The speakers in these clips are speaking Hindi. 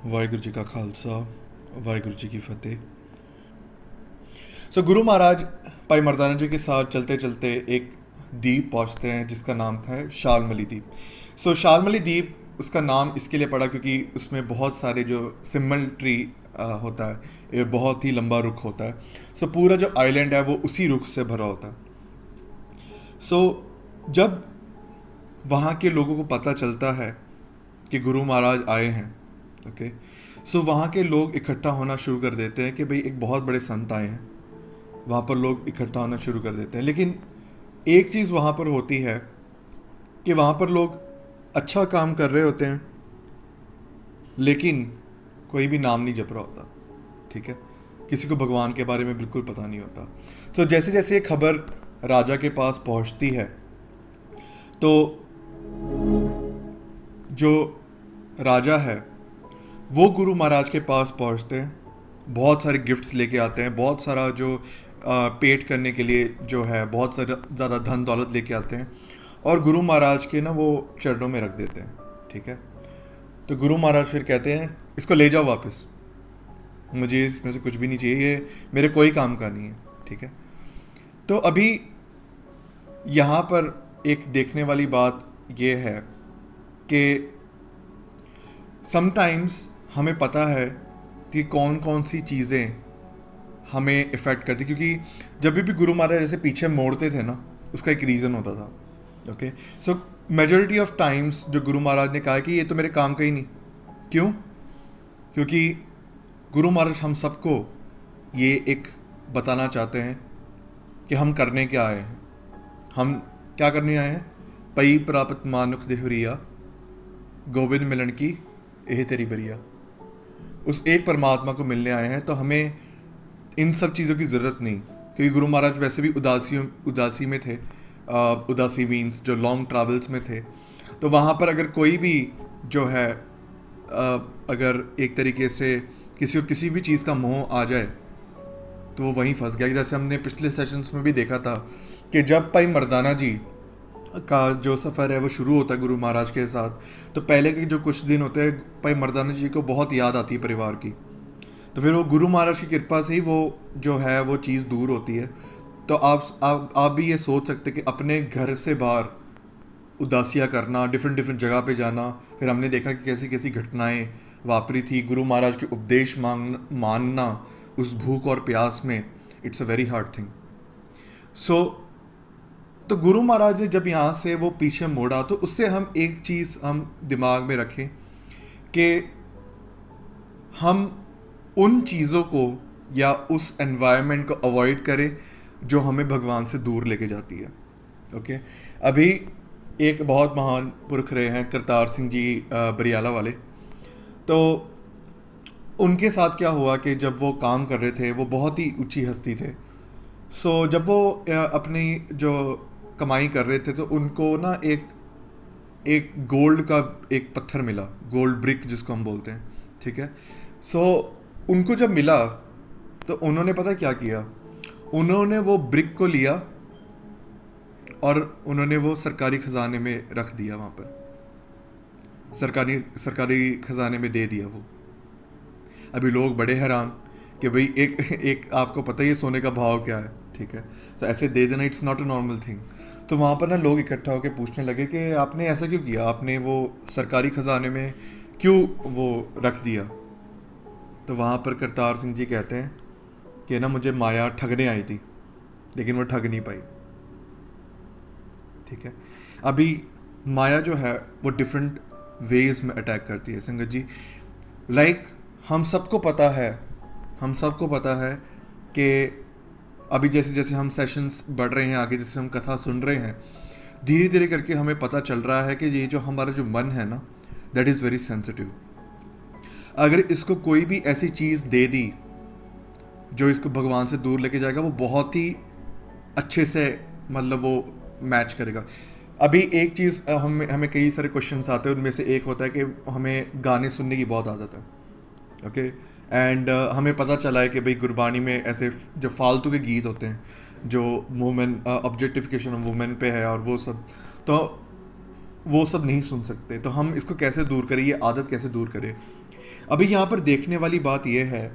वाहिगुरु जी का खालसा, वाहिगुरु जी की फतेह। गुरु महाराज भाई मर्दाना जी के साथ चलते चलते एक द्वीप पहुंचते हैं जिसका नाम था शालमली द्वीप। शालमली द्वीप उसका नाम इसके लिए पड़ा क्योंकि उसमें बहुत सारे जो सिम्मल ट्री होता है, ये बहुत ही लंबा रुख होता है। पूरा जो आइलैंड है वो उसी रुख से भरा होता है। जब वहाँ के लोगों को पता चलता है कि गुरु महाराज आए हैं, ओके, वहाँ के लोग इकट्ठा होना शुरू कर देते हैं कि भाई एक बहुत बड़े संत आए हैं। वहाँ पर लोग इकट्ठा होना शुरू कर देते हैं, लेकिन एक चीज़ वहाँ पर होती है कि वहाँ पर लोग अच्छा काम कर रहे होते हैं लेकिन कोई भी नाम नहीं जप रहा होता, ठीक है। किसी को भगवान के बारे में बिल्कुल पता नहीं होता। जैसे जैसे ये खबर राजा के पास पहुँचती है तो जो राजा है वो गुरु महाराज के पास पहुँचते हैं, बहुत सारे गिफ्ट्स लेके आते हैं, बहुत सारा जो पेट करने के लिए जो है बहुत सारा ज़्यादा धन दौलत लेके आते हैं और गुरु महाराज के ना वो चरणों में रख देते हैं, ठीक है। तो गुरु महाराज फिर कहते हैं इसको ले जाओ वापस, मुझे इसमें से कुछ भी नहीं चाहिए, ये मेरे कोई काम का नहीं है, ठीक है। तो अभी यहाँ पर एक देखने वाली बात ये है कि समटाइम्स हमें पता है कि कौन कौन सी चीज़ें हमें इफ़ेक्ट करती, क्योंकि जब भी गुरु महाराज जैसे पीछे मोड़ते थे ना उसका एक रीज़न होता था, ओके। मेजॉरिटी ऑफ टाइम्स जो गुरु महाराज ने कहा कि ये तो मेरे काम का ही नहीं। क्यों? क्योंकि गुरु महाराज हम सबको ये एक बताना चाहते हैं कि हम करने क्या आए हैं, हम क्या करने आए हैं। पई प्राप्त मानुख देहरिया, गोविंद मिलन की यही तेरी बरिया। उस एक परमात्मा को मिलने आए हैं, तो हमें इन सब चीज़ों की ज़रूरत नहीं, क्योंकि गुरु महाराज वैसे भी उदासी में थे। उदासी मीन्स जो लॉन्ग ट्रैवल्स में थे, तो वहाँ पर अगर कोई भी जो है अगर एक तरीके से किसी को किसी भी चीज़ का मोह आ जाए तो वो वहीं फंस गया। जैसे हमने पिछले सेशंस में भी देखा था कि जब भाई मर्दाना जी का जो सफ़र है वो शुरू होता है गुरु महाराज के साथ, तो पहले के जो कुछ दिन होते हैं भाई मर्दाना जी को बहुत याद आती है परिवार की, तो फिर वो गुरु महाराज की कृपा से ही वो जो है वो चीज़ दूर होती है। तो आप भी ये सोच सकते कि अपने घर से बाहर उदासियाँ करना, डिफरेंट डिफरेंट जगह पे जाना, फिर हमने देखा कि कैसी कैसी घटनाएं वापरी थी, गुरु महाराज के उपदेश मानना उस भूख और प्यास में, it's a very hard thing. तो गुरु महाराज ने जब यहाँ से वो पीछे मोड़ा, तो उससे हम एक चीज़ हम दिमाग में रखें कि हम उन चीज़ों को या उस एनवायरनमेंट को अवॉइड करें जो हमें भगवान से दूर लेके जाती है, ओके। अभी एक बहुत महान पुरख रहे हैं करतार सिंह जी बरियाला वाले, तो उनके साथ क्या हुआ कि जब वो काम कर रहे थे, वो बहुत ही ऊंची हस्ती थे। जब वो अपनी जो कमाई कर रहे थे तो उनको ना एक गोल्ड का एक पत्थर मिला, गोल्ड ब्रिक जिसको हम बोलते हैं, ठीक है। उनको जब मिला तो उन्होंने पता क्या किया, उन्होंने वो ब्रिक को लिया और उन्होंने वो सरकारी खजाने में रख दिया, वहाँ पर सरकारी खजाने में दे दिया वो। अभी लोग बड़े हैरान कि भाई एक आपको पता ही है सोने का भाव क्या है, ठीक है। ऐसे दे देना it's not a normal thing. तो वहाँ पर ना लोग इकट्ठा होकर पूछने लगे कि आपने ऐसा क्यों किया, आपने वो सरकारी खजाने में क्यों वो रख दिया। तो वहाँ पर करतार सिंह जी कहते हैं कि ना मुझे माया ठगने आई थी लेकिन वो ठग नहीं पाई, ठीक है। अभी माया जो है वो डिफरेंट वेज में अटैक करती है संगत जी। हम सबको पता है कि अभी जैसे जैसे हम सेशंस बढ़ रहे हैं आगे, जैसे हम कथा सुन रहे हैं, धीरे धीरे करके हमें पता चल रहा है कि ये जो हमारा जो मन है ना, दैट इज़ वेरी सेंसिटिव। अगर इसको कोई भी ऐसी चीज़ दे दी जो इसको भगवान से दूर लेके जाएगा, वो बहुत ही अच्छे से मतलब वो मैच करेगा। अभी एक चीज़ हमें कई सारे क्वेश्चंस आते हैं, उनमें से एक होता है कि हमें गाने सुनने की बहुत आदत है, ओके। एंड हमें पता चला है कि भाई गुरबानी में ऐसे जो फालतू के गीत होते हैं जो वुमेन ऑब्जेक्टिफिकेशन ऑफ वुमेन पे है और वो सब, तो वो सब नहीं सुन सकते। तो हम इसको कैसे दूर करें, ये आदत कैसे दूर करें। अभी यहाँ पर देखने वाली बात यह है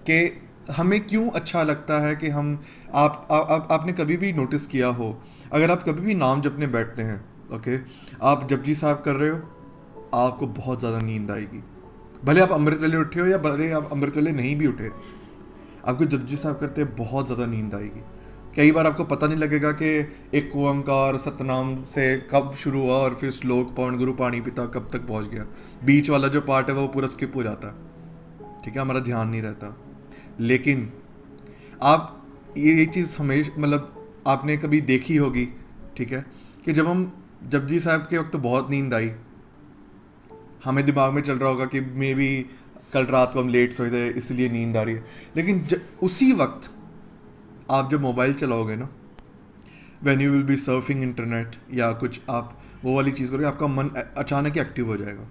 कि हमें क्यों अच्छा लगता है कि हम आपने कभी भी नोटिस किया हो, अगर आप कभी भी नाम जपने बैठते हैं, ओके, आप जपजी साहब कर रहे हो, आपको बहुत ज़्यादा नींद आएगी। भले आप अमृत वेले उठे हो या भले आप अमृत वेले नहीं भी उठे, आपको जपजी साहब करते बहुत ज़्यादा नींद आएगी। कई बार आपको पता नहीं लगेगा कि एक ओंकार सतनाम से कब शुरू हुआ और फिर श्लोक पौन गुरु पाणी पिता कब तक पहुंच गया। बीच वाला जो पार्ट है वो पूरा स्किप हो जाता है, ठीक है, हमारा ध्यान नहीं रहता। लेकिन आप ये चीज़ हमेशा मतलब आपने कभी देखी होगी, ठीक है, कि जब हम जपजी साहब के वक्त तो बहुत नींद आई, हमें दिमाग में चल रहा होगा कि मे बी कल रात को हम लेट सोए थे इसलिए नींद आ रही है। लेकिन उसी वक्त आप जब मोबाइल चलाओगे ना, when you will be surfing internet या कुछ आप वो वाली चीज़ करोगे, आपका मन अचानक ही एक्टिव हो जाएगा।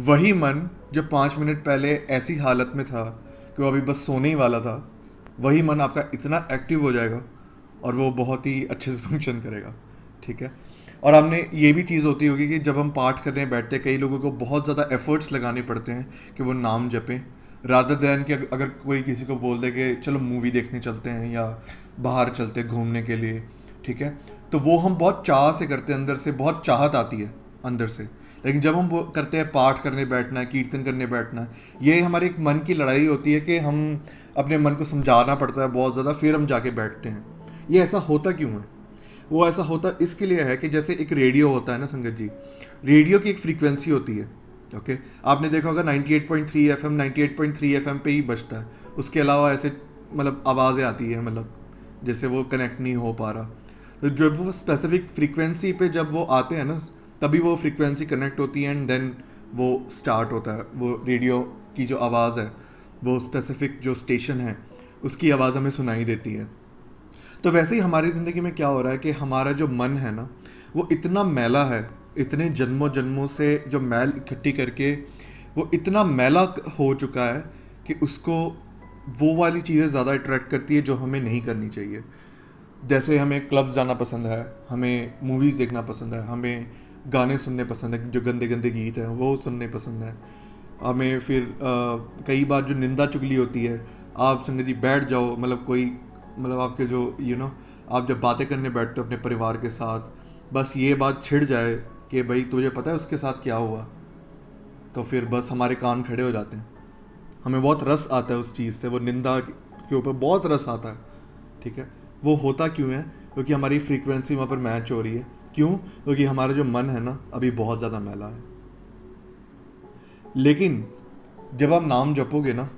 वही मन जो 5 मिनट पहले ऐसी हालत में था कि वो अभी बस सोने ही वाला था, वही मन आपका इतना एक्टिव हो जाएगा और वो बहुत ही अच्छे से फंक्शन करेगा, ठीक है। और हमने ये भी चीज़ होती होगी कि जब हम पाठ करने बैठते हैं, कई लोगों को बहुत ज़्यादा एफर्ट्स लगाने पड़ते हैं कि वो नाम जपें, रादर दैन कि अगर कोई किसी को बोल दे कि चलो मूवी देखने चलते हैं या बाहर चलते हैं घूमने के लिए, ठीक है, तो वो हम बहुत चाह से करते हैं, अंदर से बहुत चाहत आती है अंदर से। लेकिन जब हम वो करते हैं पाठ करने बैठना है, कीर्तन करने बैठना है, ये हमारे एक मन की लड़ाई होती है कि हम अपने मन को समझाना पड़ता है बहुत ज़्यादा, फिर हम जाके बैठते हैं। ये ऐसा होता क्यों है? वो ऐसा होता इसके लिए है कि जैसे एक रेडियो होता है ना संगत जी, रेडियो की एक फ्रीक्वेंसी होती है, ओके। आपने देखा होगा 98.3 FM 98.3 FM पे ही बजता है, उसके अलावा ऐसे मतलब आवाज़ें आती है, मतलब जैसे वो कनेक्ट नहीं हो पा रहा। तो जब वो स्पेसिफिक फ्रीक्वेंसी पे जब वो आते हैं ना, तभी वो फ्रीक्वेंसी कनेक्ट होती है एंड देन वो स्टार्ट होता है। वो रेडियो की जो आवाज़ है, वो स्पेसिफिक जो स्टेशन है उसकी आवाज़ हमें सुनाई देती है। तो वैसे ही हमारी ज़िंदगी में क्या हो रहा है कि हमारा जो मन है ना, वो इतना मैला है, इतने जन्मों जन्मों से जो मैल इकट्ठी करके वो इतना मैला हो चुका है कि उसको वो वाली चीज़ें ज़्यादा अट्रैक्ट करती है जो हमें नहीं करनी चाहिए। जैसे हमें क्लब्स जाना पसंद है, हमें मूवीज़ देखना पसंद है, हमें गाने सुनने पसंद है, जो गंदे गंदे गीत हैं वो सुनने पसंद है, हमें फिर कई बार जो निंदा चुगली होती है, आप संगत जी बैठ जाओ, मतलब कोई मतलब आपके जो आप जब बातें करने बैठते हो अपने परिवार के साथ, बस ये बात छिड़ जाए कि भाई तुझे पता है उसके साथ क्या हुआ, तो फिर बस हमारे कान खड़े हो जाते हैं। हमें बहुत रस आता है उस चीज़ से, वो निंदा के ऊपर बहुत रस आता है, ठीक है। वो होता क्यों है? क्योंकि हमारी फ्रीक्वेंसी वहाँ पर मैच हो रही है। क्यों? क्योंकि हमारा जो मन है ना अभी बहुत ज़्यादा मैला है। लेकिन जब आप नाम जपोगे ना,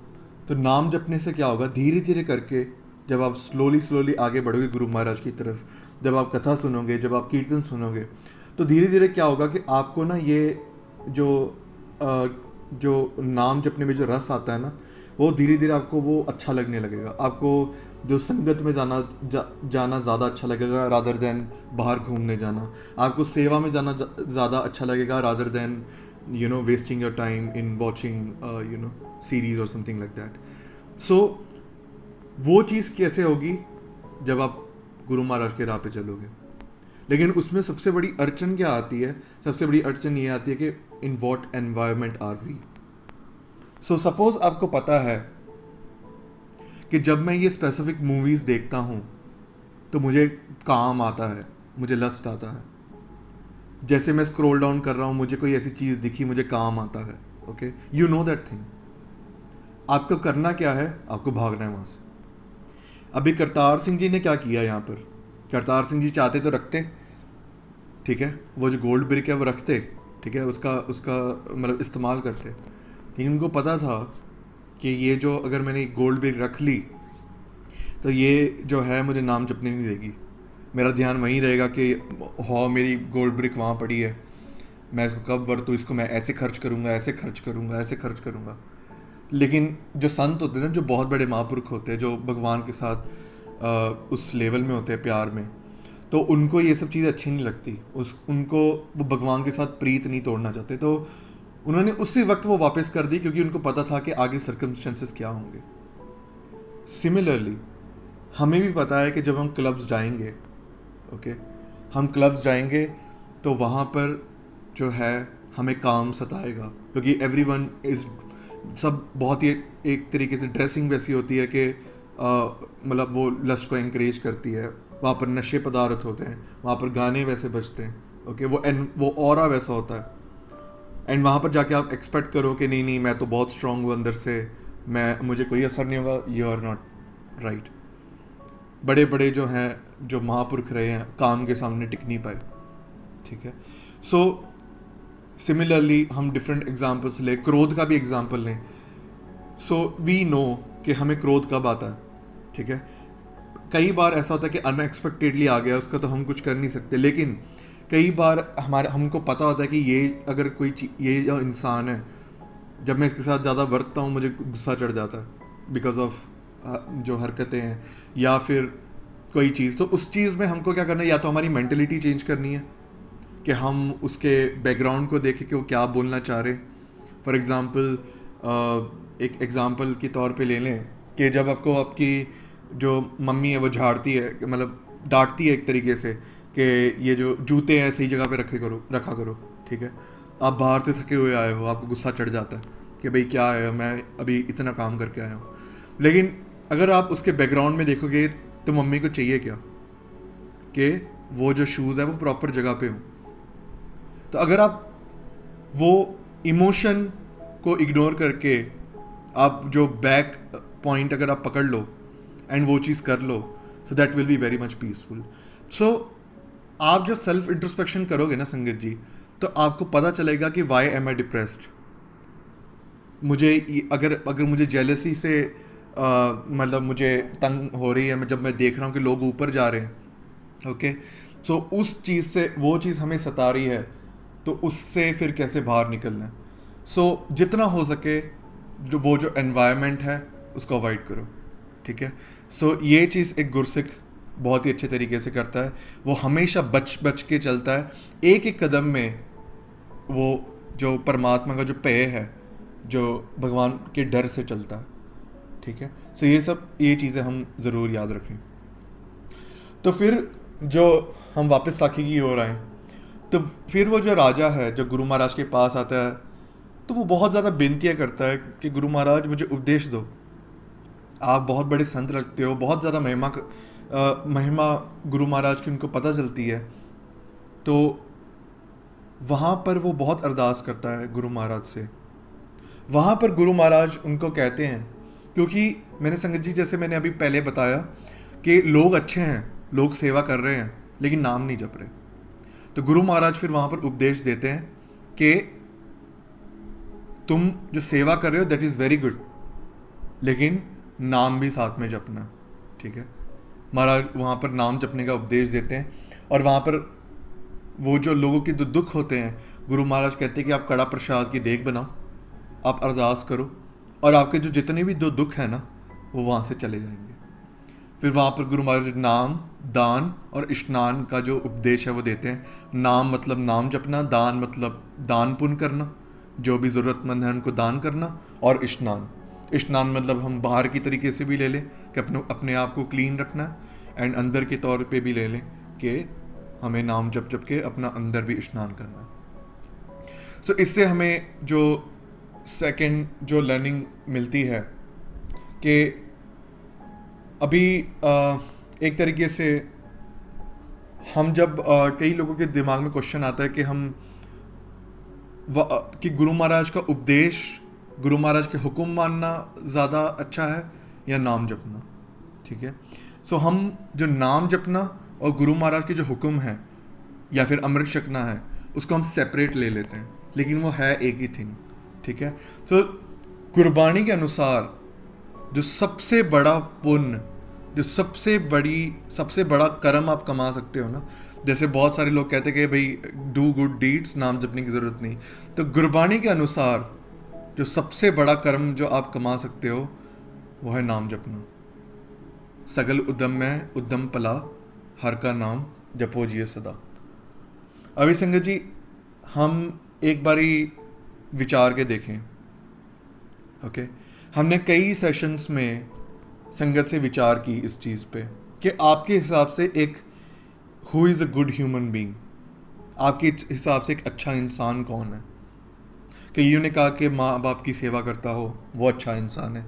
तो नाम जपने से क्या होगा, धीरे धीरे करके जब आप स्लोली आगे बढ़ोगे गुरु महाराज की तरफ, जब आप कथा सुनोगे, जब आप कीर्तन सुनोगे, तो धीरे धीरे क्या होगा कि आपको ना ये जो नाम जपने में जो रस आता है ना, वो धीरे धीरे आपको वो अच्छा लगने लगेगा। आपको जो संगत में जाना ज़्यादा अच्छा लगेगा रादर देन बाहर घूमने जाना। आपको सेवा में जाना ज़्यादा अच्छा लगेगा rather than wasting your time in watching series और समथिंग लाइक दैट। सो वो चीज़ कैसे होगी? जब आप गुरु महाराज के राह पे चलोगे। लेकिन उसमें सबसे बड़ी अड़चन क्या आती है? सबसे बड़ी अड़चन ये आती है कि in what environment are we. So suppose आपको पता है कि जब मैं ये स्पेसिफिक मूवीज़ देखता हूँ तो मुझे काम आता है, मुझे लस्ट आता है। जैसे मैं स्क्रॉल डाउन कर रहा हूँ, मुझे कोई ऐसी चीज़ दिखी, मुझे काम आता है, okay, you know that thing. आपको करना क्या है? आपको भागना है वहाँ से। अभी करतार सिंह जी ने क्या किया यहाँ पर? करतार सिंह जी चाहते तो रखते, ठीक है, वो जो गोल्ड ब्रिक है वो रखते, ठीक है, उसका मतलब इस्तेमाल करते। लेकिन उनको पता था कि ये जो अगर मैंने गोल्ड ब्रिक रख ली तो ये जो है मुझे नाम जपने नहीं देगी। मेरा ध्यान वहीं रहेगा कि हाँ मेरी गोल्ड ब्रिक वहाँ पड़ी है, मैं इसको कब वरतूँ, इसको मैं ऐसे खर्च करूँगा, ऐसे खर्च करूँगा, ऐसे खर्च करूँगा। लेकिन जो संत होते हैं, जो बहुत बड़े महापुरुष होते हैं, जो भगवान के साथ उस लेवल में होते हैं प्यार में, तो उनको ये सब चीज़ें अच्छी नहीं लगती। उनको वो भगवान के साथ प्रीत नहीं तोड़ना चाहते, तो उन्होंने उसी वक्त वो वापस कर दी, क्योंकि उनको पता था कि आगे सर्कमस्टेंसेस क्या होंगे। सिमिलरली हमें भी पता है कि जब हम क्लब्स जाएंगे, ओके, हम क्लब्स जाएंगे तो वहाँ पर जो है हमें काम सताएगा, क्योंकि एवरीवन इज़ सब बहुत ही एक तरीके से ड्रेसिंग वैसी होती है कि मतलब वो लस्ट को एनकरेज करती है, वहाँ पर नशे पदार्थ होते हैं, वहाँ पर गाने वैसे बजते हैं, ओके, वो ऑरा वैसा होता है। एंड वहाँ पर जाके आप एक्सपेक्ट करो कि नहीं नहीं मैं तो बहुत स्ट्रांग हूँ अंदर से, मुझे कोई असर नहीं होगा, यू आर नॉट राइट। बड़े बड़े जो हैं, जो महापुरुष रहे हैं, काम के सामने टिक नहीं पाए, ठीक है। सो सिमिलरली हम डिफरेंट एग्जाम्पल्स लें, क्रोध का भी एग्जाम्पल लें। सो वी नो कि हमें क्रोध कब आता है, ठीक है। कई बार ऐसा होता है कि अनएक्सपेक्टेडली आ गया, उसका तो हम कुछ कर नहीं सकते, लेकिन कई बार हमको पता होता है कि ये अगर ये जो इंसान है, जब मैं इसके साथ ज़्यादा बरतता हूँ मुझे गुस्सा चढ़ जाता है बिकॉज ऑफ जो हरकतें हैं या फिर कोई चीज़। तो उस चीज़ में हमको क्या करना है, या तो हमारी मेंटलिटी चेंज करनी है कि हम उसके बैकग्राउंड को देखें कि वो क्या बोलना चाह रहे। फॉर एग्ज़ाम्पल एक एग्ज़ाम्पल के तौर पे ले लें कि जब आपको आपकी जो मम्मी है वो झाड़ती है, मतलब डांटती है एक तरीके से कि ये जो जूते हैं सही जगह पे रखा करो, ठीक है। आप बाहर से थके हुए आए हो, आपको गुस्सा चढ़ जाता है कि भाई क्या है, मैं अभी इतना काम करके आया हूँ। लेकिन अगर आप उसके बैकग्राउंड में देखोगे तो मम्मी को चाहिए क्या कि वो जो शूज़ है वो प्रॉपर जगह पे हो। तो अगर आप वो इमोशन को इग्नोर करके आप जो बैक पॉइंट अगर आप पकड़ लो एंड वो चीज़ कर लो, so that will be very much peaceful. So आप जब सेल्फ इंट्रोस्पेक्शन करोगे ना संगत जी, तो आपको पता चलेगा कि वाई एम आई डिप्रेस्ड। अगर मुझे जेलसी से मतलब मुझे तंग हो रही है, जब मैं देख रहा हूँ कि लोग ऊपर जा रहे हैं, ओके, सो उस चीज़ से वो चीज़ हमें सता रही है, तो उससे फिर कैसे बाहर निकलना है। सो जितना हो सके जो एनवायरनमेंट है उसको अवॉइड करो, ठीक है। सो ये चीज़ एक गुरसिख बहुत ही अच्छे तरीके से करता है, वो हमेशा बच के चलता है, एक एक कदम में वो जो परमात्मा का जो पेय है, जो भगवान के डर से चलता है, ठीक है। सो ये चीज़ें हम ज़रूर याद रखें। तो फिर जो हम वापस साखी की ओर आए, तो फिर वो जो राजा है जो गुरु महाराज के पास आता है, तो वो बहुत ज़्यादा विनतियाँ करता है कि गुरु महाराज मुझे उपदेश दो, आप बहुत बड़े संत रखते हो, बहुत ज़्यादा महिमा गुरु महाराज की उनको पता चलती है। तो वहाँ पर वो बहुत अरदास करता है गुरु महाराज से। वहाँ पर गुरु महाराज उनको कहते हैं, क्योंकि मैंने संगत जी जैसे मैंने अभी पहले बताया कि लोग अच्छे हैं, लोग सेवा कर रहे हैं, लेकिन नाम नहीं जप रहे। तो गुरु महाराज फिर वहाँ पर उपदेश देते हैं कि तुम जो सेवा कर रहे हो दैट इज़ वेरी गुड, लेकिन नाम भी साथ में जपना, ठीक है। महाराज वहाँ पर नाम जपने का उपदेश देते हैं, और वहाँ पर वो जो लोगों के दुख होते हैं, गुरु महाराज कहते हैं कि आप कड़ा प्रसाद की देग बनाओ, आप अरदास करो, और आपके जो जितने भी जो दुख है ना वो वहाँ से चले जाएंगे। फिर वहाँ पर गुरु महाराज नाम, दान और स्नान का जो उपदेश है वो देते हैं। नाम मतलब नाम जपना, दान मतलब दान पुण्य करना, जो भी ज़रूरतमंद है उनको दान करना, और स्नान मतलब हम बाहर की तरीके से भी ले लें कि अपने आप को क्लीन रखना, एंड अंदर के तौर पे भी ले लें कि हमें नाम जप के अपना अंदर भी स्नान करना है। सो इससे हमें जो सेकंड जो लर्निंग मिलती है कि अभी एक तरीके से हम जब कई लोगों के दिमाग में क्वेश्चन आता है कि कि गुरु महाराज का उपदेश, गुरु महाराज के हुक्म मानना ज़्यादा अच्छा है या नाम जपना, ठीक है। सो हम जो नाम जपना और गुरु महाराज के जो हुक्म है या फिर अमृत छकना है उसको हम सेपरेट ले लेते हैं, लेकिन वो है एक ही थिंग, ठीक है। सो गुरबाणी के अनुसार जो सबसे बड़ा पुण्य, जो सबसे बड़ा कर्म आप कमा सकते हो ना, जैसे बहुत सारे लोग कहते हैं कि भाई डू गुड डीड्स, नाम जपने की ज़रूरत नहीं, तो गुरबाणी के अनुसार जो सबसे बड़ा कर्म जो आप कमा सकते हो वो है नाम जपना। सगल उद्यम में उद्यम पला, हर का नाम जपो जिए सदा। अभी संगत जी हम एक बारी विचार के देखें, ओके। हमने कई सेशंस में संगत से विचार की इस चीज़ पे कि आपके हिसाब से एक who is a good human being, आपके हिसाब से एक अच्छा इंसान कौन है। कईयों ने कहा कि माँ बाप की सेवा करता हो वो अच्छा इंसान है,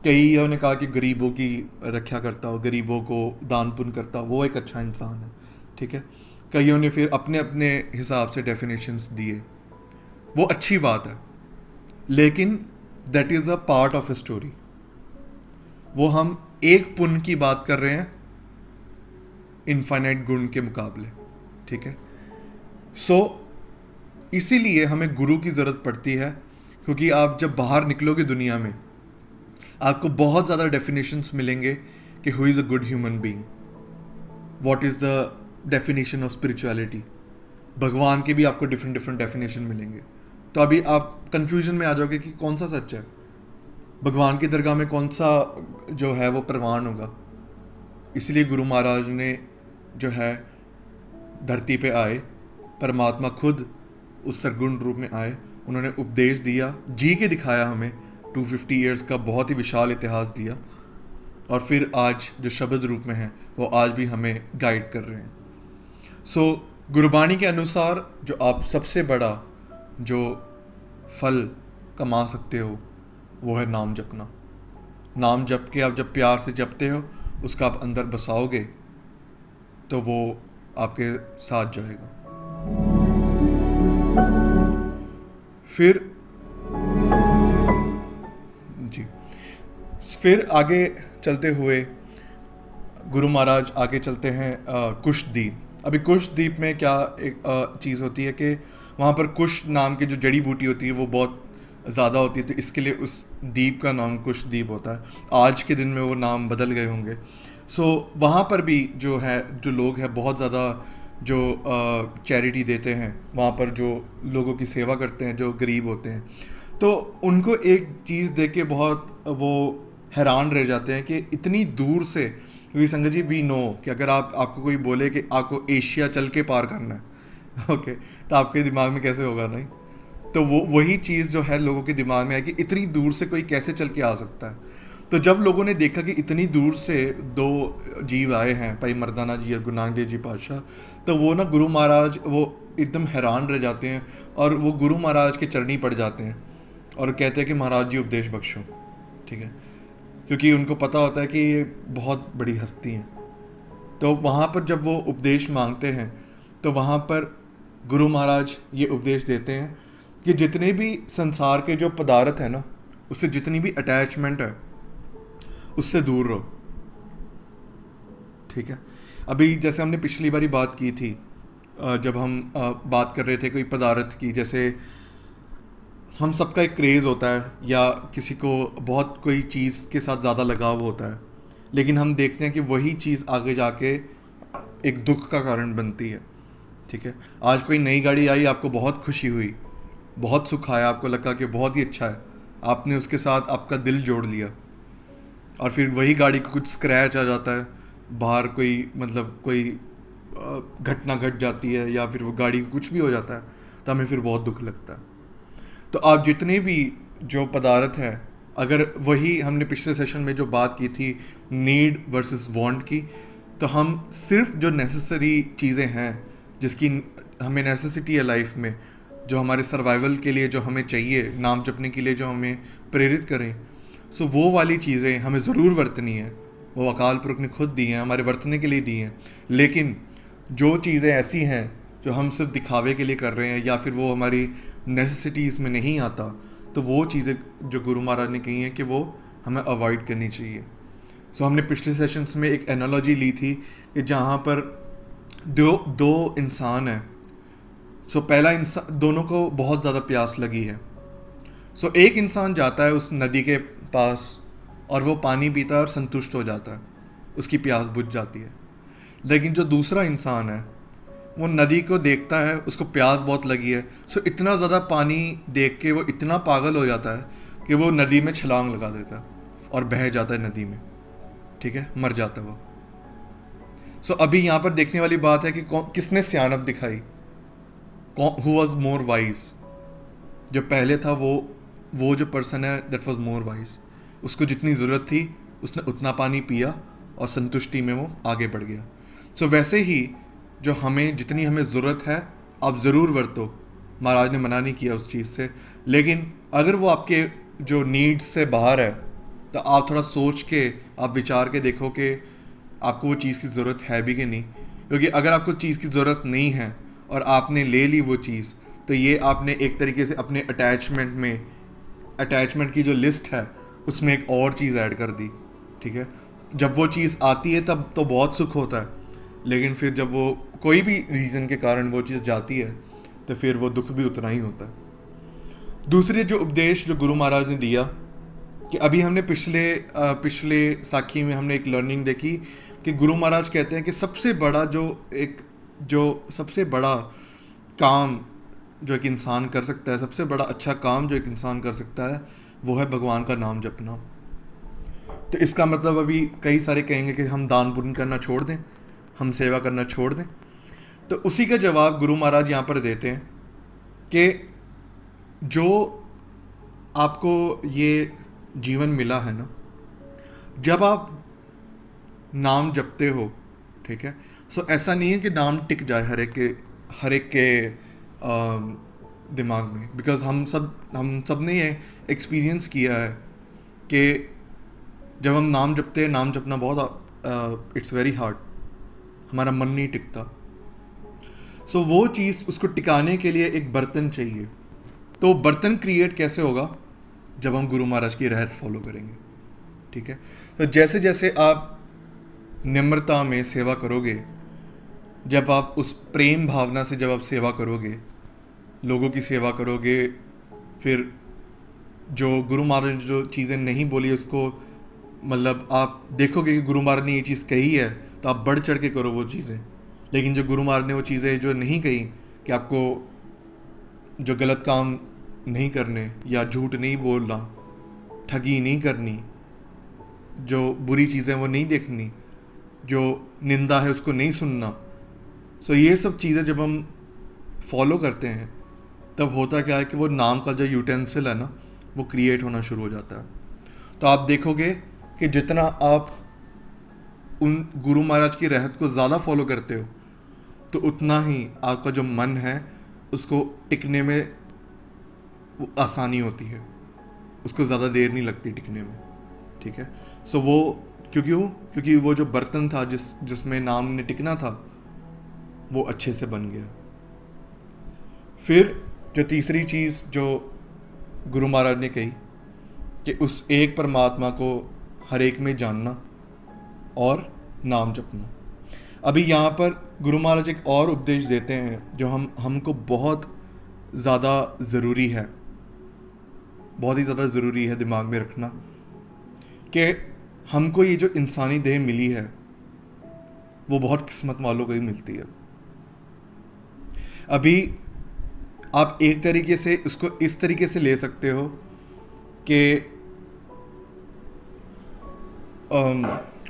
कईयों ने कहा कि गरीबों की रक्षा करता हो, गरीबों को दान पुण्य करता हो वो एक अच्छा इंसान है, ठीक है। कईयों ने फिर अपने अपने हिसाब से डेफिनेशंस दिए, वो अच्छी बात है, लेकिन that is a part of a story. वो हम एक पुण्य की बात कर रहे हैं इनफाइनाइट गुण के मुकाबले, ठीक है। सो इसीलिए हमें गुरु की ज़रूरत पड़ती है, क्योंकि आप जब बाहर निकलोगे दुनिया में आपको बहुत ज़्यादा डेफिनेशंस मिलेंगे कि who is a good human being, what is the definition of spirituality. भगवान के भी आपको डिफरेंट डिफरेंट डेफिनेशन मिलेंगे, तो अभी आप कंफ्यूजन में आ जाओगे कि कौन सा सच है, भगवान की दरगाह में कौन सा जो है वो प्रमाण होगा। इसलिए गुरु महाराज ने जो है धरती पे आए, परमात्मा खुद उस सरगुण रूप में आए, उन्होंने उपदेश दिया, जी के दिखाया हमें, 250 ईयर्स का बहुत ही विशाल इतिहास दिया, और फिर आज जो शब्द रूप में है वो आज भी हमें गाइड कर रहे हैं। सो गुरबाणी के अनुसार जो आप सबसे बड़ा जो फल कमा सकते हो वो है नाम जपना। नाम जप के आप जब प्यार से जपते हो, उसका आप अंदर बसाओगे तो वो आपके साथ जाएगा। फिर जी, फिर आगे चलते हुए गुरु महाराज आगे चलते हैं कुशद्वीप। अभी कुशद्वीप में क्या एक चीज़ होती है कि वहाँ पर कुश नाम की जो जड़ी बूटी होती है वो बहुत ज़्यादा होती है, तो इसके लिए उस द्वीप का नाम कुशद्वीप होता है। आज के दिन में वो नाम बदल गए होंगे। सो वहाँ पर भी जो है जो लोग हैं बहुत ज़्यादा जो चैरिटी देते हैं, वहाँ पर जो लोगों की सेवा करते हैं जो गरीब होते हैं, तो उनको एक चीज़ देख के बहुत वो हैरान रह जाते हैं कि इतनी दूर से, क्योंकि संगत जी वी नो कि अगर आपको कोई बोले कि आपको एशिया चल के पार करना है ओके, तो आपके दिमाग में कैसे होगा, नहीं? तो वो वही चीज़ जो है लोगों के दिमाग में है कि इतनी दूर से कोई कैसे चल के आ सकता है। तो जब लोगों ने देखा कि इतनी दूर से दो जीव आए हैं, भाई मर्दाना जी और गुरु नानक देव जी पातशाह, तो वो ना गुरु महाराज वो एकदम हैरान रह जाते हैं और वो गुरु महाराज के चरणी पड़ जाते हैं और कहते हैं कि महाराज जी उपदेश बख्शो, ठीक है, क्योंकि उनको पता होता है कि ये बहुत बड़ी हस्ती हैं। तो वहाँ पर जब वो उपदेश मांगते हैं तो वहाँ पर गुरु महाराज ये उपदेश देते हैं कि जितने भी संसार के जो पदार्थ है ना, उससे जितनी भी अटैचमेंट है उससे दूर रहो, ठीक है। अभी जैसे हमने पिछली बारी बात की थी, जब हम बात कर रहे थे कोई पदार्थ की, जैसे हम सबका एक क्रेज़ होता है या किसी को बहुत कोई चीज़ के साथ ज़्यादा लगाव होता है, लेकिन हम देखते हैं कि वही चीज़ आगे जाके एक दुख का कारण बनती है, ठीक है। आज कोई नई गाड़ी आई, आपको बहुत खुशी हुई, बहुत सुख आया, आपको लगा कि बहुत ही अच्छा है, आपने उसके साथ आपका दिल जोड़ लिया, और फिर वही गाड़ी को कुछ स्क्रैच आ जाता है, बाहर कोई मतलब कोई घटना घट जाती है या फिर वो गाड़ी को कुछ भी हो जाता है, तो हमें फिर बहुत दुख लगता है। तो आप जितने भी जो पदार्थ हैं, अगर वही हमने पिछले सेशन में जो बात की थी नीड वर्सेस वांट की, तो हम सिर्फ जो नेसेसरी चीज़ें हैं जिसकी हमें नेसेसिटी है लाइफ में, जो हमारे सर्वाइवल के लिए जो हमें चाहिए, नाम जपने के लिए जो हमें प्रेरित करें, सो वो वाली चीज़ें हमें ज़रूर वरतनी है। वो अकाल पुरख ने खुद दी हैं, हमारे वरतने के लिए दी हैं। लेकिन जो चीज़ें ऐसी हैं जो हम सिर्फ दिखावे के लिए कर रहे हैं या फिर वो हमारी नेसेसिटीज़ में नहीं आता, तो वो चीज़ें जो गुरु महाराज ने कही हैं कि वो हमें अवॉइड करनी चाहिए। सो हमने पिछले सेशंस में एक एनालॉजी ली थी कि जहाँ पर दो इंसान हैं। सो पहला इंसान, दोनों को बहुत ज़्यादा प्यास लगी है। सो एक इंसान जाता है उस नदी के पास और वो पानी पीता है और संतुष्ट हो जाता है, उसकी प्यास बुझ जाती है। लेकिन जो दूसरा इंसान है वो नदी को देखता है, उसको प्यास बहुत लगी है, सो इतना ज़्यादा पानी देख के वो इतना पागल हो जाता है कि वो नदी में छलांग लगा देता है और बह जाता है नदी में, ठीक है, मर जाता है वो। सो अभी यहाँ पर देखने वाली बात है कि किसने सियानत दिखाई, हु वॉज मोर वाइज। जो पहले था वो जो पर्सन है दैट वॉज मोर वाइज, उसको जितनी ज़रूरत थी उसने उतना पानी पिया और संतुष्टि में वो आगे बढ़ गया। सो वैसे ही जो जितनी हमें ज़रूरत है आप ज़रूर वरतो, महाराज ने मना नहीं किया उस चीज़ से, लेकिन अगर वो आपके जो नीड्स से बाहर है तो आप थोड़ा सोच के, आप विचार के देखो कि आपको वो चीज़ की ज़रूरत है भी कि नहीं। क्योंकि अगर आपको चीज़ की ज़रूरत नहीं है और आपने ले ली वो चीज़, तो ये आपने एक तरीके से अपने अटैचमेंट की जो लिस्ट है उसमें एक और चीज़ ऐड कर दी। ठीक है, जब वो चीज़ आती है तब तो बहुत सुख होता है, लेकिन फिर जब वो कोई भी रीज़न के कारण वो चीज़ जाती है तो फिर वो दुख भी उतना ही होता है। दूसरे जो उपदेश जो गुरु महाराज ने दिया, कि अभी हमने पिछले साखी में हमने एक लर्निंग देखी कि गुरु महाराज कहते हैं कि सबसे बड़ा काम जो एक इंसान कर सकता है, सबसे बड़ा अच्छा काम जो एक इंसान कर सकता है, वो है भगवान का नाम जपना। तो इसका मतलब अभी कई सारे कहेंगे कि हम दान पुण्य करना छोड़ दें, हम सेवा करना छोड़ दें। तो उसी का जवाब गुरु महाराज यहाँ पर देते हैं कि जो आपको ये जीवन मिला है ना, जब आप नाम जपते हो, ठीक है, सो ऐसा नहीं है कि नाम टिक जाए हर एक के दिमाग में। बिकॉज हम सब ने ये एक्सपीरियंस किया है कि जब हम नाम जपते हैं, नाम जपना बहुत इट्स वेरी हार्ड, हमारा मन नहीं टिकता। सो वो चीज़, उसको टिकाने के लिए एक बर्तन चाहिए। तो बर्तन क्रिएट कैसे होगा? जब हम गुरु महाराज की रहत फॉलो करेंगे। ठीक है, तो जैसे जैसे आप निम्रता में सेवा करोगे, जब आप उस प्रेम भावना से जब आप सेवा करोगे, लोगों की सेवा करोगे, फिर जो गुरु महाराज ने जो चीज़ें नहीं बोली उसको, मतलब आप देखोगे कि गुरु महाराज ने ये चीज़ कही है तो आप बढ़ चढ़ के करो वो चीज़ें। लेकिन जो गुरु महाराज ने वो चीज़ें जो नहीं कही कि आपको जो गलत काम नहीं करने, या झूठ नहीं बोलना, ठगी नहीं करनी, जो बुरी चीज़ें वो नहीं देखनी, जो निंदा है उसको नहीं सुनना, सो ये सब चीज़ें जब हम फॉलो करते हैं तब होता क्या है कि वो नाम का जो यूटेंसिल है ना, वो क्रिएट होना शुरू हो जाता है। तो आप देखोगे कि जितना आप उन गुरु महाराज की रहत को ज़्यादा फॉलो करते हो, तो उतना ही आपका जो मन है उसको टिकने में वो आसानी होती है, उसको ज़्यादा देर नहीं लगती टिकने में। ठीक है, सो वो क्योंकि वो जो बर्तन था जिसमें नाम ने टिकना था, वो अच्छे से बन गया। फिर जो तीसरी चीज़ जो गुरु महाराज ने कही कि उस एक परमात्मा को हर एक में जानना और नाम जपना। अभी यहाँ पर गुरु महाराज एक और उपदेश देते हैं जो हमको बहुत ज़्यादा ज़रूरी है, बहुत ही ज़्यादा ज़रूरी है दिमाग में रखना, कि हमको ये जो इंसानी देह मिली है वो बहुत किस्मत वालों को ही मिलती है। अभी आप एक तरीके से इसको इस तरीके से ले सकते हो कि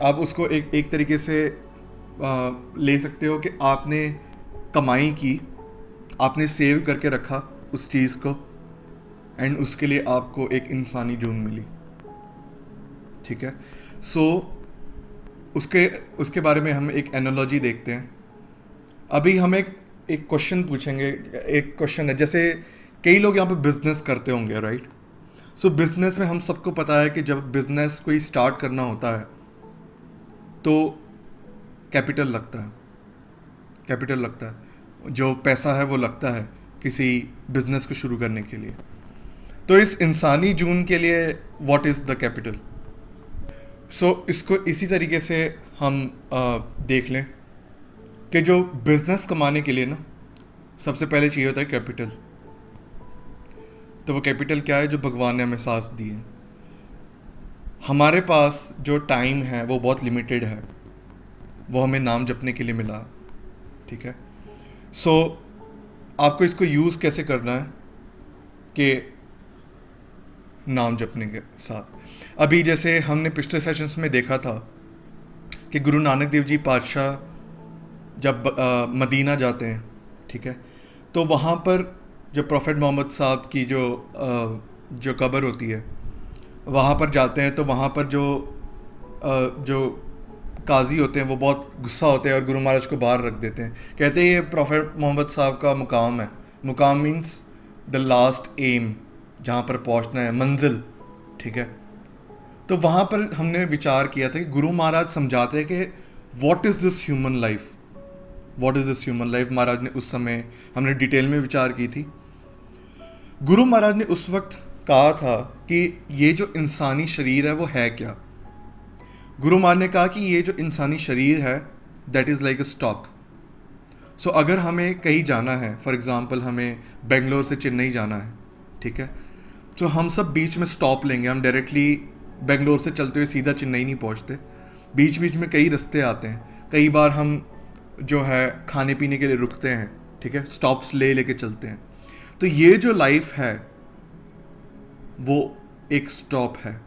आप उसको एक तरीके से ले सकते हो कि आपने कमाई की, आपने सेव करके रखा उस चीज़ को, एंड उसके लिए आपको एक इंसानी जून मिली। ठीक है, सो उसके बारे में हम एक एनालॉजी देखते हैं। अभी हम एक क्वेश्चन पूछेंगे। एक क्वेश्चन है, जैसे कई लोग यहाँ पे बिजनेस करते होंगे, राइट? सो बिजनेस में हम सबको पता है कि जब बिजनेस कोई स्टार्ट करना होता है तो कैपिटल लगता है, जो पैसा है वो लगता है किसी बिजनेस को शुरू करने के लिए। तो इस इंसानी जून के लिए व्हाट इज़ द कैपिटल? सो इसको इसी तरीके से हम देख लें कि जो बिजनेस कमाने के लिए ना, सबसे पहले चाहिए होता है कैपिटल। तो वो कैपिटल क्या है? जो भगवान ने हमें सांस दी है। हमारे पास जो टाइम है वो बहुत लिमिटेड है, वो हमें नाम जपने के लिए मिला। ठीक है, सो आपको इसको यूज़ कैसे करना है कि नाम जपने के साथ। अभी जैसे हमने पिछले सेशंस में देखा था कि गुरु नानक देव जी पातशाह जब मदीना जाते हैं, ठीक है, तो वहाँ पर जो प्रॉफेट मोहम्मद साहब की जो कब्र होती है, वहाँ पर जाते हैं। तो वहाँ पर जो काजी होते हैं वो बहुत गुस्सा होते हैं और गुरु महाराज को बाहर रख देते हैं। कहते हैं ये प्रॉफेट मोहम्मद साहब का मुकाम है, मुकाम मीन्स द लास्ट एम, जहाँ पर पहुँचना है, मंजिल, ठीक है। तो वहाँ पर हमने विचार किया था कि गुरु महाराज समझाते हैं कि what is this human life, what is this human life. महाराज ने उस समय, हमने डिटेल में विचार की थी। गुरु महाराज ने उस वक्त कहा था कि ये जो इंसानी शरीर है वो है क्या। गुरु महाराज ने कहा कि ये जो इंसानी शरीर है that is like a stop. So अगर हमें कहीं जाना है, फॉर एग्ज़ाम्पल हमें बेंगलोर से चेन्नई जाना है, ठीक है, तो हम सब बीच में स्टॉप लेंगे। हम डायरेक्टली बेंगलोर से चलते हुए सीधा चेन्नई नहीं पहुंचते, बीच बीच में कई रास्ते आते हैं। कई बार हम जो है खाने पीने के लिए रुकते हैं, ठीक है, स्टॉप्स ले लेके चलते हैं। तो ये जो लाइफ है वो एक स्टॉप है।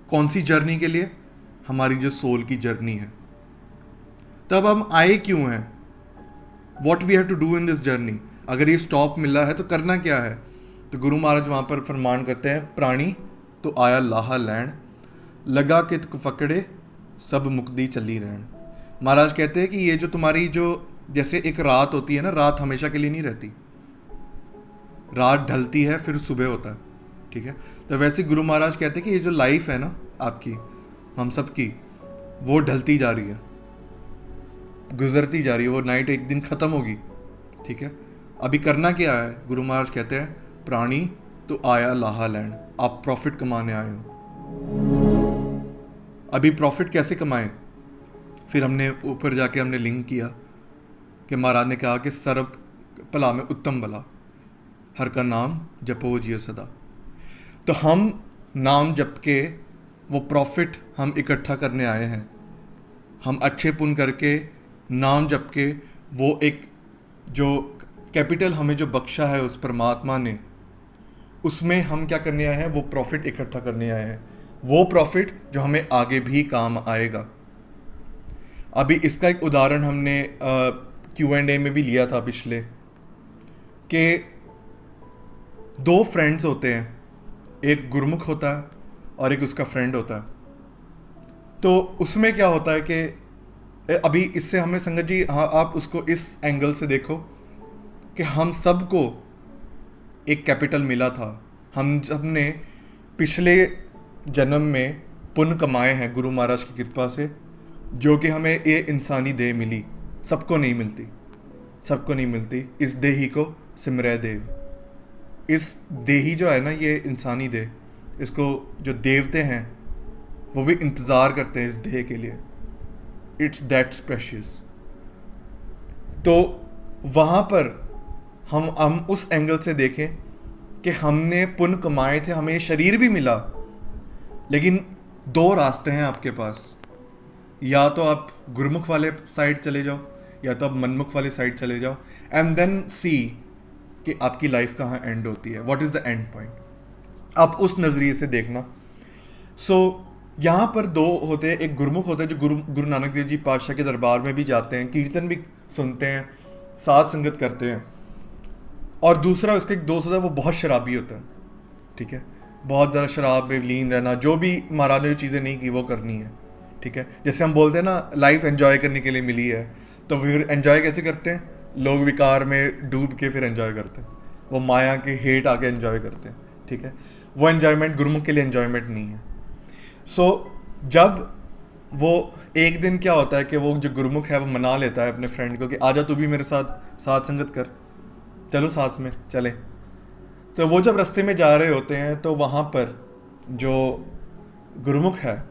कौन सी जर्नी के लिए? हमारी जो सोल की जर्नी है। तब हम आए क्यों हैं? What we have to do in this journey. अगर ये स्टॉप मिला है तो करना क्या है? तो गुरु महाराज वहाँ पर फरमान करते हैं, प्राणी तो आया लाहा लैन, लगा कित पकड़े सब मुक्ति चली रहन। महाराज कहते हैं कि ये जो तुम्हारी जो, जैसे एक रात होती है ना, रात हमेशा के लिए नहीं रहती, रात ढलती है फिर सुबह होता है, ठीक है। तो वैसे गुरु महाराज कहते हैं कि ये जो लाइफ है ना आपकी, हम सब की, वो ढलती जा रही है, गुजरती जा रही है। वो नाइट एक दिन ख़त्म होगी, ठीक है। अभी करना क्या है? गुरु महाराज कहते हैं, प्राणी तो आया लाहा लैंड, आप प्रॉफिट कमाने आए हो। अभी प्रॉफिट कैसे कमाएं? फिर हमने ऊपर जाके हमने लिंक किया कि महाराज ने कहा कि सर्व भला में उत्तम भला, हर का नाम जपो जियो सदा। तो हम नाम जप के वो प्रॉफिट हम इकट्ठा करने आए हैं। हम अच्छे पुण्य करके, नाम जप के, वो एक जो कैपिटल हमें जो बख्शा है उस परमात्मा ने, उसमें हम क्या करने आए हैं? वो प्रॉफिट इकट्ठा करने आए हैं। वो प्रॉफिट जो हमें आगे भी काम आएगा। अभी इसका एक उदाहरण हमने Q&A में भी लिया था पिछले, कि दो फ्रेंड्स होते हैं, एक गुरमुख होता है और एक उसका फ्रेंड होता है। तो उसमें क्या होता है कि अभी इससे हमें संगत जी, हाँ, आप उसको इस एंगल से देखो कि हम सबको एक कैपिटल मिला था। हम सबने पिछले जन्म में पुण्य कमाए हैं गुरु महाराज की कृपा से, जो कि हमें ये इंसानी देह मिली। सबको नहीं मिलती, सबको नहीं मिलती। इस देही को सिमरै देव। इस देही जो है ना, ये इंसानी देह, इसको जो देवते हैं वो भी इंतज़ार करते हैं इस देह के लिए। It's that precious. तो वहाँ पर हम उस एंगल से देखें कि हमने पुण्य कमाए थे, हमें शरीर भी मिला, लेकिन दो रास्ते हैं आपके पास। या तो आप गुरमुख वाले साइड चले जाओ, या तो आप मनमुख वाले साइड चले जाओ, एंड देन सी कि आपकी लाइफ कहाँ एंड होती है, what is the end point. आप उस नज़रिए से देखना। सो यहाँ पर दो होते हैं, एक गुरमुख होता है जो गुरु नानक देव जी पातशाह के दरबार में भी जाते हैं, कीर्तन भी सुनते हैं, साथ संगत करते हैं। और दूसरा उसका एक दोस्त होता है, वो बहुत शराबी होता है, ठीक है, बहुत ज़्यादा शराब में लीन रहना, जो भी महाराज ने जो चीज़ें नहीं की वो करनी है, ठीक है। जैसे हम बोलते हैं ना, लाइफ एंजॉय करने के लिए मिली है, तो फिर एंजॉय कैसे करते हैं? लोग विकार में डूब के फिर एंजॉय करते हैं, वो माया के हेट आके एंजॉय करते हैं, ठीक है। वो एंजॉयमेंट गुरमुख के लिए एंजॉयमेंट नहीं है। सो जब वो एक दिन क्या होता है कि वो जो गुरमुख है वो मना लेता है अपने फ्रेंड को कि आजा तू भी मेरे साथ साथ संगत कर, चलो साथ में चले। तो वो जब रास्ते में जा रहे होते हैं तो वहाँ पर जो गुरमुख है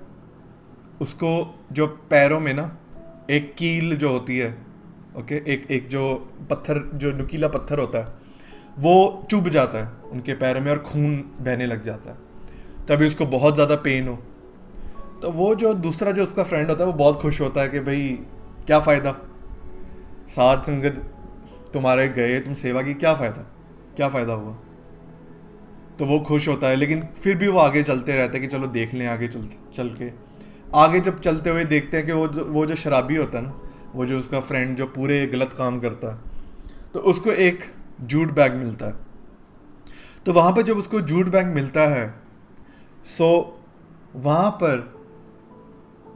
उसको जो पैरों में ना एक कील जो होती है, ओके, एक जो पत्थर, जो नुकीला पत्थर होता है, वो चुभ जाता है उनके पैरों में और खून बहने लग जाता है। तभी उसको बहुत ज़्यादा पेन हो, तो वो जो दूसरा जो उसका फ्रेंड होता है वो बहुत खुश होता है कि भाई क्या फ़ायदा, साथ संगत तुम्हारे गए, तुम सेवा की, क्या फ़ायदा, क्या फ़ायदा हुआ। तो वो खुश होता है, लेकिन फिर भी वो आगे चलते रहते हैं कि चलो देख लें आगे चल के। आगे जब चलते हुए देखते हैं कि वो जो शराबी होता है ना, वो जो उसका फ्रेंड जो पूरे गलत काम करता है, तो उसको एक जूट बैग मिलता है। तो वहाँ पर जब उसको जूट बैग मिलता है, सो वहाँ पर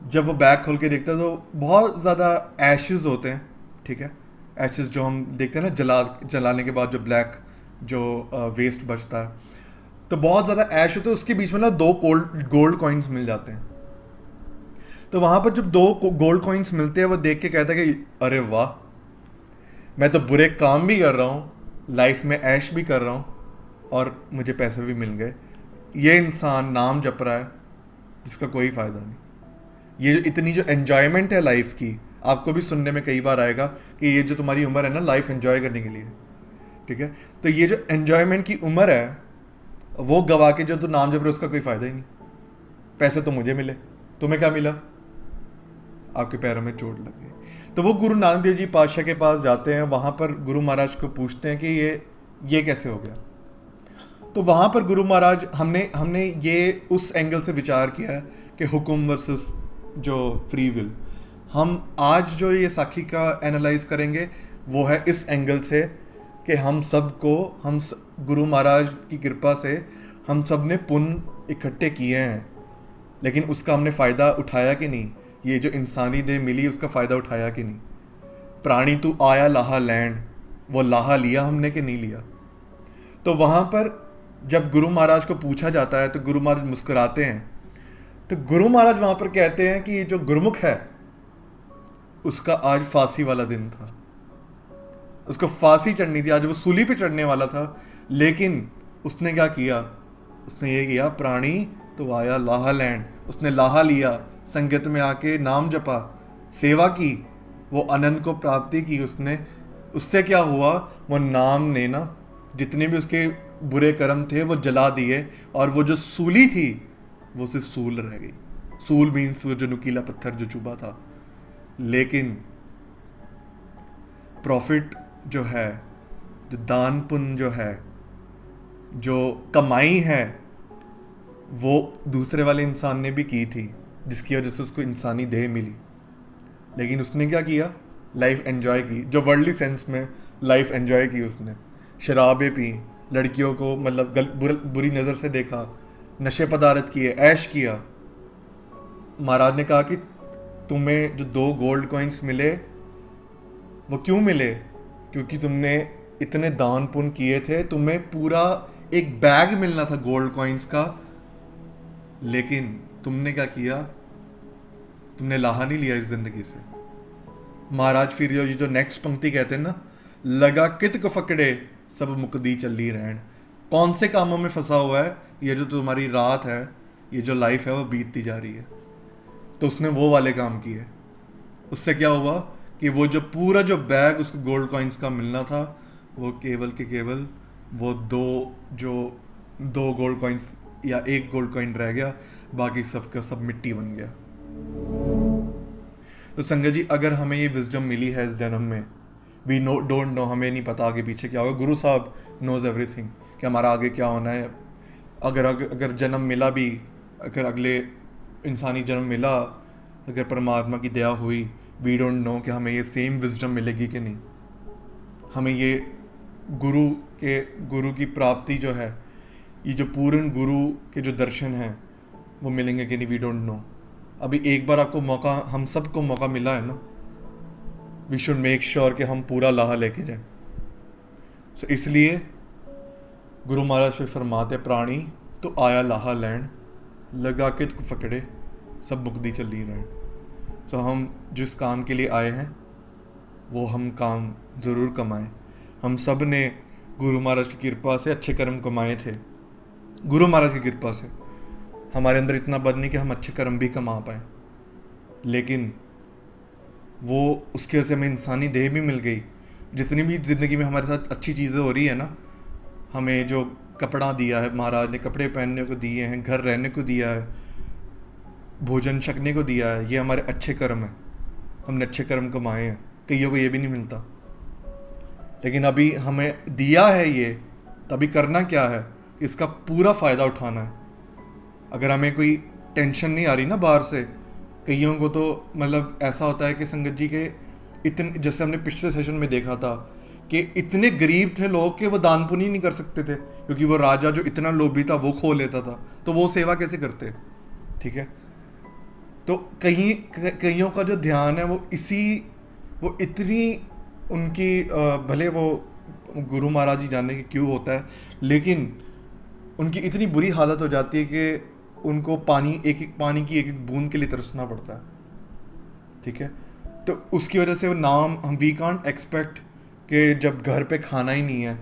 जब वो बैग खोल के देखता है तो बहुत ज़्यादा एशेस होते हैं, ठीक है, एशेस जो हम देखते हैं ना, जलाने के बाद जो ब्लैक जो वेस्ट बचता है, तो बहुत ज़्यादा ऐश होता है, उसके बीच में ना 2 गोल्ड कॉइन्स मिल जाते हैं। तो वहाँ पर जब 2 गोल्ड कॉइन्स मिलते हैं, वो देख के कहता है कि अरे वाह, मैं तो बुरे काम भी कर रहा हूँ, लाइफ में ऐश भी कर रहा हूँ, और मुझे पैसे भी मिल गए। ये इंसान नाम जप रहा है जिसका कोई फ़ायदा नहीं। ये इतनी जो एन्जॉयमेंट है लाइफ की, आपको भी सुनने में कई बार आएगा कि ये जो तुम्हारी उम्र है ना लाइफ एंजॉय करने के लिए, ठीक है, तो ये जो एन्जॉयमेंट की उम्र है वो गवा के जो तू नाम जप रहे उसका कोई फ़ायदा ही नहीं। पैसे तो मुझे मिले, तुम्हें क्या मिला? आपके पैरों में चोट लग गई। तो वो गुरु नानक देव जी पातशाह के पास जाते हैं, वहाँ पर गुरु महाराज को पूछते हैं कि ये कैसे हो गया। तो वहाँ पर गुरु महाराज हमने ये उस एंगल से विचार किया है कि हुक्म वर्सेस जो फ्री विल। हम आज जो ये साखी का एनालाइज करेंगे वो है इस एंगल से कि गुरु महाराज की कृपा से हम सब ने पुण्य इकट्ठे किए हैं, लेकिन उसका हमने फ़ायदा उठाया कि नहीं? ये जो इंसानी देह मिली उसका फ़ायदा उठाया कि नहीं? प्राणी तू आया लाहा लैंड, वो लाहा लिया हमने कि नहीं लिया? तो वहाँ पर जब गुरु महाराज को पूछा जाता है तो गुरु महाराज मुस्कुराते हैं। तो गुरु महाराज वहाँ पर कहते हैं कि ये जो गुरुमुख है उसका आज फांसी वाला दिन था, उसको फांसी चढ़नी थी, आज वो सूली पे चढ़ने वाला था, लेकिन उसने क्या किया? उसने ये किया, प्राणी तो आया लाहा लैंड, उसने लाहा लिया, संगत में आके नाम जपा, सेवा की, वो आनंद को प्राप्ति की उसने। उससे क्या हुआ? वो नाम ने ना जितने भी उसके बुरे कर्म थे वो जला दिए, और वो जो सूली थी वो सिर्फ सूल रह गई। सूल मीन्स वो जो नुकीला पत्थर जो चुभा था। लेकिन प्रॉफिट जो है, जो दान पुण्य जो है, जो कमाई है, वो दूसरे वाले इंसान ने भी की थी, जिसकी वजह से उसको इंसानी देह मिली। लेकिन उसने क्या किया? लाइफ एंजॉय की, जो वर्ल्डली सेंस में लाइफ एंजॉय की उसने। शराबें पी, लड़कियों को मतलब बुरी नज़र से देखा, नशे पदार्थ किए, ऐश किया। महाराज ने कहा कि तुम्हें जो 2 गोल्ड कॉइन्स मिले वो क्यों मिले? क्योंकि तुमने इतने दान पुण्य किए थे, तुम्हें पूरा एक बैग मिलना था गोल्ड कॉइन्स का, लेकिन तुमने क्या किया? तुमने लाहा नहीं लिया इस जिंदगी से। महाराज फिर ये जो नेक्स्ट पंक्ति कहते हैं ना, लगा कित को फकड़े सब मुकदी चली रहन। कौन से कामों में फंसा हुआ है? ये जो तुम्हारी रात है, ये जो लाइफ है वो बीतती जा रही है। तो उसने वो वाले काम किए। उससे क्या हुआ कि वो जो पूरा जो बैग उसको गोल्ड कॉइन्स का मिलना था, वो केवल के केवल वो दो गोल्ड कॉइन्स या 1 गोल्ड कॉइन रह गया, बाकी सबका सब मिट्टी बन गया। तो संगत जी, अगर हमें ये विजडम मिली है इस जन्म में, वी डोंट नो, हमें नहीं पता आगे पीछे क्या होगा। गुरु साहब नोज एवरीथिंग कि हमारा आगे क्या होना है। अगर जन्म मिला भी, अगर अगले इंसानी जन्म मिला, अगर परमात्मा की दया हुई, वी डोंट नो कि हमें ये सेम विजडम मिलेगी कि नहीं। हमें ये गुरु की प्राप्ति जो है, ये जो पूर्ण गुरु के जो दर्शन हैं वो मिलेंगे कि नहीं, वी डोंट नो। अभी एक बार आपको मौका, हम सबको मौका मिला है ना, वी शुड मेक श्योर कि हम पूरा लाहा लेके जाएं। सो इसलिए गुरु महाराज फिर फरमाते, प्राणी तो आया लाहा लैंड, लगा के तो पकड़े सब मुक्ति चली रहें। सो हम जिस काम के लिए आए हैं वो हम काम ज़रूर कमाएं। हम सब ने गुरु महाराज की कृपा से अच्छे कर्म कमाए थे। गुरु महाराज की कृपा से हमारे अंदर इतना बद नहीं कि हम अच्छे कर्म भी कमा पाएँ, लेकिन वो उसकी वजह से हमें इंसानी देह भी मिल गई। जितनी भी ज़िंदगी में हमारे साथ अच्छी चीज़ें हो रही है ना, हमें जो कपड़ा दिया है महाराज ने, कपड़े पहनने को दिए हैं, घर रहने को दिया है, भोजन छकने को दिया है, ये हमारे अच्छे कर्म हैं। हमने अच्छे कर्म कमाए हैं। कईयों को ये भी नहीं मिलता, लेकिन अभी हमें दिया है ये, तभी करना क्या है, इसका पूरा फ़ायदा उठाना है। अगर हमें कोई टेंशन नहीं आ रही ना बाहर से, कईयों को तो मतलब ऐसा होता है कि संगत जी के इतने, जैसे हमने पिछले सेशन में देखा था कि इतने गरीब थे लोग कि वो दान पुण्य नहीं कर सकते थे, क्योंकि वो राजा जो इतना लोभी था वो खो लेता था, तो वो सेवा कैसे करते? ठीक है, तो कईयों का जो ध्यान है वो इतनी उनकी भले वो गुरु महाराज जी जाने कि क्यों होता है, लेकिन उनकी इतनी बुरी हालत हो जाती है कि उनको पानी की एक एक बूंद के लिए तरसना पड़ता है, ठीक है। तो उसकी वजह से वो नाम हम वी कांट एक्सपेक्ट कि जब घर पे खाना ही नहीं है,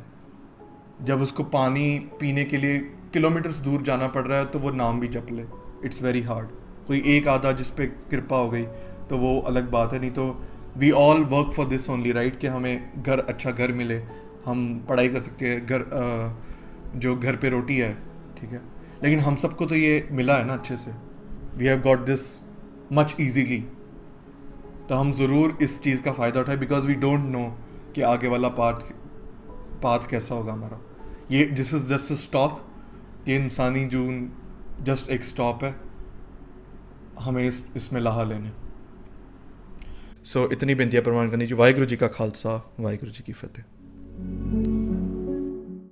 जब उसको पानी पीने के लिए किलोमीटर्स दूर जाना पड़ रहा है, तो वो नाम भी जप ले। It's very hard. कोई एक आधा जिस पे कृपा हो गई तो वो अलग बात है, नहीं तो we all work for this only, right, कि हमें अच्छा घर मिले, हम पढ़ाई कर सकते हैं, जो घर पे रोटी है, ठीक है। लेकिन हम सबको तो ये मिला है ना अच्छे से, we have got this much easily. तो हम ज़रूर इस चीज़ का फ़ायदा उठाएं, बिकॉज वी डोंट नो कि आगे वाला पाथ कैसा होगा हमारा। ये this is just a stop, ये इंसानी जून जस्ट एक स्टॉप है, हमें इसमें लाहा लेने। सो इतनी बेनतियाँ प्रमाण करनी चाहिए। वाहिगुरू जी का खालसा, वाहिगुरू जी की फतेह।